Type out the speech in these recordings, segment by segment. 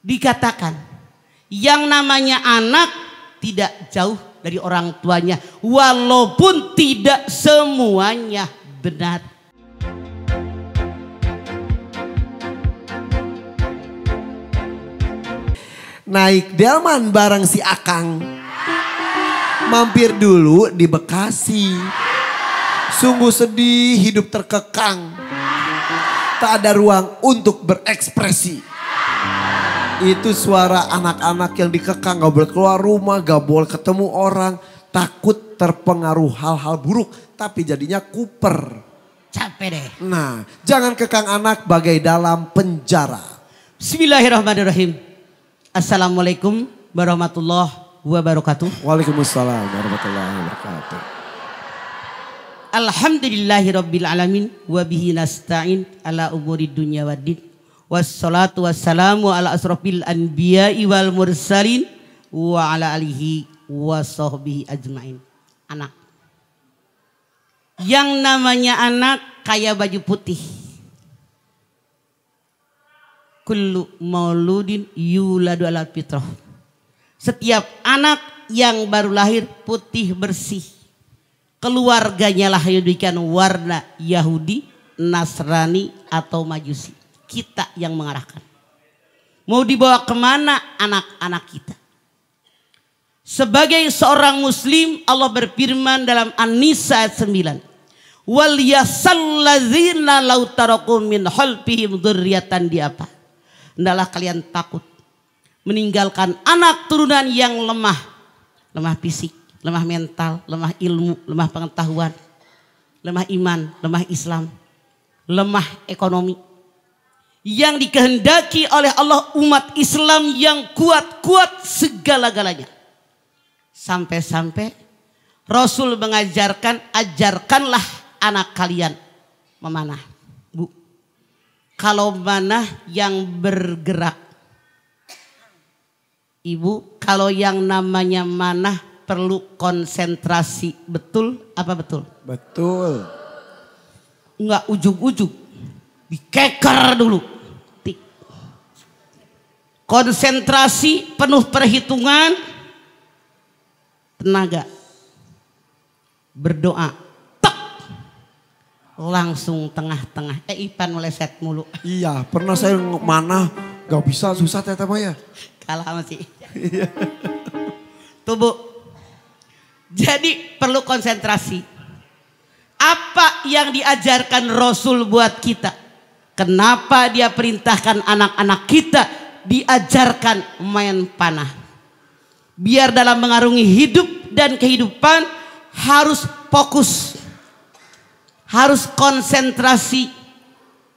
dikatakan yang namanya anak tidak jauh dari orang tuanya, walaupun tidak semuanya benar. Naik delman bareng si Akang, mampir dulu di Bekasi. Sungguh sedih hidup terkekang, tak ada ruang untuk berekspresi. Itu suara anak-anak yang dikekang, gak boleh keluar rumah, gak boleh ketemu orang. Takut terpengaruh hal-hal buruk, tapi jadinya kuper. Capek deh. Nah, jangan kekang anak bagai dalam penjara. Bismillahirrahmanirrahim. Assalamualaikum warahmatullahi wabarakatuh. Waalaikumsalam warahmatullahi wabarakatuh. Alhamdulillahirabbil alamin wa bihi nasta'in ala umuri dunya waddin. Wassalatu wassalamu ala asrofil anbiya'i wal mursalin wa ala alihi wa sahbihi ajmain. Anak. Yang namanya anak kayak baju putih. Kullu mauludin yuladu ala fitrah. Setiap anak yang baru lahir putih bersih. Keluarganya lah yang diberikan warna Yahudi, Nasrani atau Majusi. Kita yang mengarahkan. Mau dibawa kemana anak-anak kita? Sebagai seorang muslim Allah berfirman dalam An-Nisa ayat 9. Wal yasallazina law taraku min khalfihim dzurriatan di apa? Hendaklah kalian takut meninggalkan anak turunan yang lemah. Lemah fisik, lemah mental, lemah ilmu, lemah pengetahuan, lemah iman, lemah Islam, lemah ekonomi. Yang dikehendaki oleh Allah umat Islam yang kuat-kuat segala-galanya. Sampai-sampai Rasul mengajarkan, ajarkanlah anak kalian memanah. Bu, kalau manah yang bergerak. Ibu, kalau yang namanya manah perlu konsentrasi. Betul apa betul? Betul. Enggak ujug-ujug. Dikeker dulu. Tik. Konsentrasi penuh perhitungan. Tenaga. Berdoa. Tek. Langsung tengah-tengah. Ipan meleset mulu. Iya, pernah saya mana gak bisa, susah ternyata Maya. Kalah masih. Tuh Bu. Jadi perlu konsentrasi. Apa yang diajarkan Rasul buat kita? Kenapa dia perintahkan anak-anak kita diajarkan main panah? Biar dalam mengarungi hidup dan kehidupan harus fokus. Harus konsentrasi.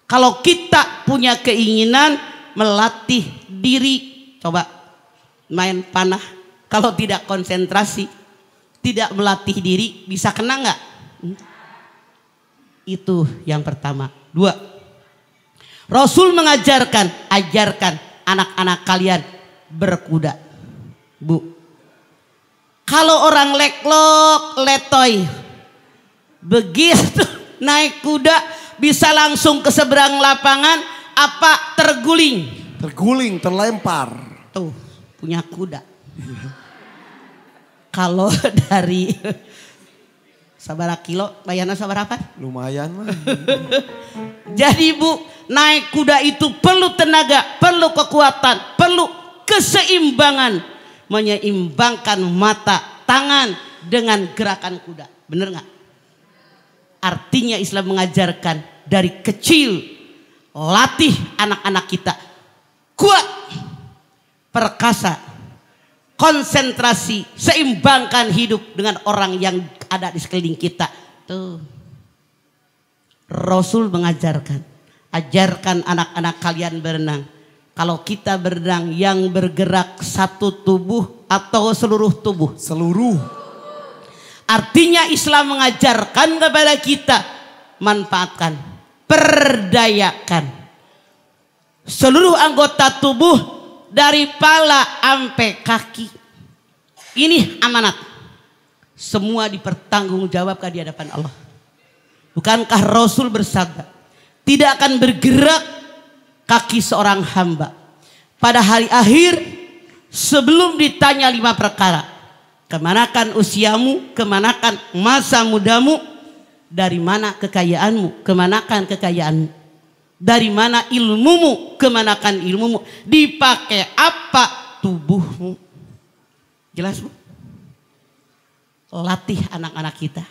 Kalau kita punya keinginan melatih diri. Coba main panah. Kalau tidak konsentrasi, tidak melatih diri, bisa kena nggak? Itu yang pertama. Dua, Rasul mengajarkan, ajarkan anak-anak kalian berkuda. Bu, kalau orang leklok, letoy, begitu naik kuda bisa langsung ke seberang lapangan, apa terguling? Terguling, terlempar. Tuh, punya kuda. Kalau dari sabara kilo, bayarnya sabara apa? Lumayan mah. Jadi Bu, naik kuda itu perlu tenaga, perlu kekuatan, perlu keseimbangan. Menyeimbangkan mata, tangan dengan gerakan kuda. Bener nggak? Artinya Islam mengajarkan dari kecil. Latih anak-anak kita. Kuat, perkasa, konsentrasi, seimbangkan hidup dengan orang yang ada di sekeliling kita. Tuh. Rasul mengajarkan, ajarkan anak-anak kalian berenang. Kalau kita berenang yang bergerak satu tubuh atau seluruh tubuh? Seluruh. Artinya Islam mengajarkan kepada kita manfaatkan, perdayakan seluruh anggota tubuh dari kepala sampai kaki. Ini amanat. Semua dipertanggungjawabkan di hadapan Allah. Bukankah Rasul bersabda, tidak akan bergerak kaki seorang hamba pada hari akhir sebelum ditanya 5 perkara. Kemanakan usiamu, kemanakan masa mudamu, dari mana kekayaanmu, kemanakan kekayaanmu, dari mana ilmumu, kemanakan ilmumu, dipakai apa tubuhmu. Jelas Bu? Latih anak-anak kita.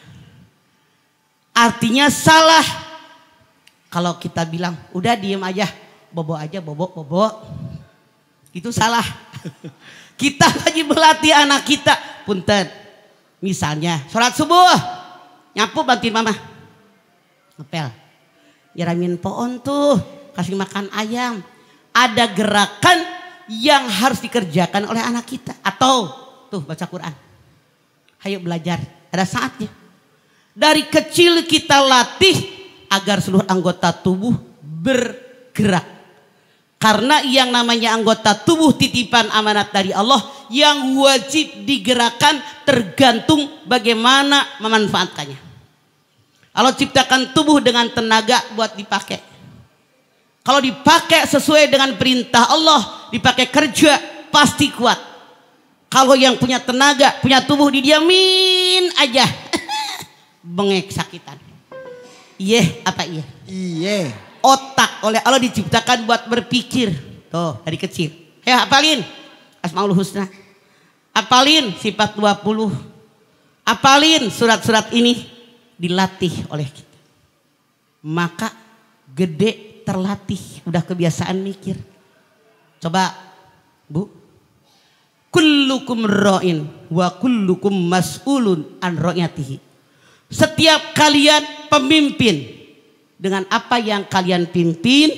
Artinya salah kalau kita bilang udah diem aja, bobo aja, bobo. Itu salah. Kita lagi melatih anak kita. Punten. Misalnya sholat subuh, nyapu bantuin mama. Ngepel. Nyiramin pohon tuh, kasih makan ayam. Ada gerakan yang harus dikerjakan oleh anak kita. Atau tuh baca Quran. Ayo belajar, ada saatnya. Dari kecil kita latih agar seluruh anggota tubuh bergerak. Karena yang namanya anggota tubuh titipan amanat dari Allah yang wajib digerakkan tergantung bagaimana memanfaatkannya. Allah ciptakan tubuh dengan tenaga buat dipakai. Kalau dipakai sesuai dengan perintah Allah, dipakai kerja pasti kuat. Kalau yang punya tenaga, punya tubuh didiamin aja, bengek sakitan. Iya apa iya? Iya. Otak oleh Allah diciptakan buat berpikir. Tuh dari kecil. Ayo hafalin Asmaul Husna. Hafalin sifat 20. Hafalin surat-surat ini, dilatih oleh kita. Maka gede terlatih, udah kebiasaan mikir. Coba Bu. Kullukum ra'in wa kullukum mas'ulun an ra'yatihi. Setiap kalian pemimpin. Dengan apa yang kalian pimpin,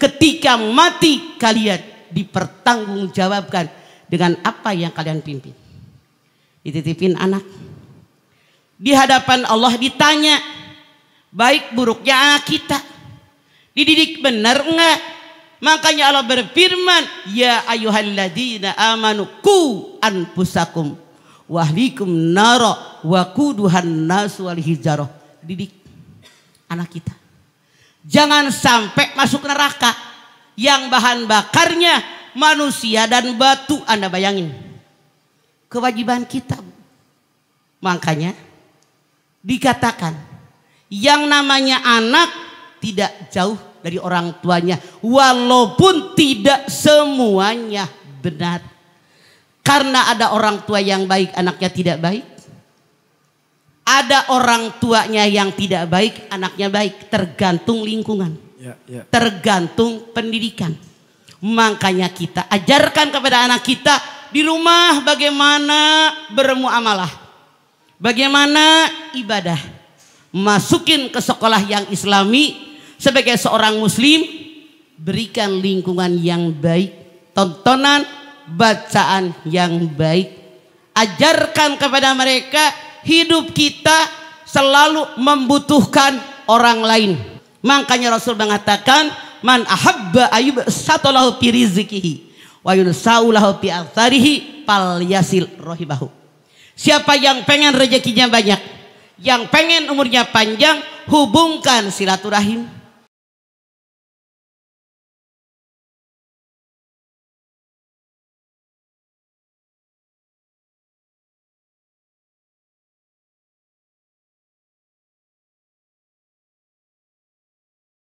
ketika mati kalian dipertanggungjawabkan dengan apa yang kalian pimpin. Dititipin anak, di hadapan Allah ditanya baik buruknya anak kita, dididik benar enggak. Makanya Allah berfirman, ya ayyuhalladzina amanu qu anfusakum wa ahlikum nara wa quduhan nas wal hijarah. Didik anak kita. Jangan sampai masuk neraka yang bahan bakarnya manusia dan batu. Anda bayangin kewajiban kita. Makanya dikatakan yang namanya anak tidak jauh dari orang tuanya, walaupun tidak semuanya benar. Karena ada orang tua yang baik, anaknya tidak baik. Ada orang tuanya yang tidak baik, anaknya baik. Tergantung lingkungan, tergantung pendidikan. Makanya kita ajarkan kepada anak kita di rumah bagaimana bermuamalah, bagaimana ibadah. Masukin ke sekolah yang islami sebagai seorang muslim, berikan lingkungan yang baik, tontonan, bacaan yang baik. Ajarkan kepada mereka hidup kita selalu membutuhkan orang lain. Makanya Rasul mengatakan, man ahabba ayyub satalahu fi rizqihi wa yunsaulahu fi atharihi fal yasil rahibahu. Siapa yang pengen rezekinya banyak, yang pengen umurnya panjang, hubungkan silaturahim.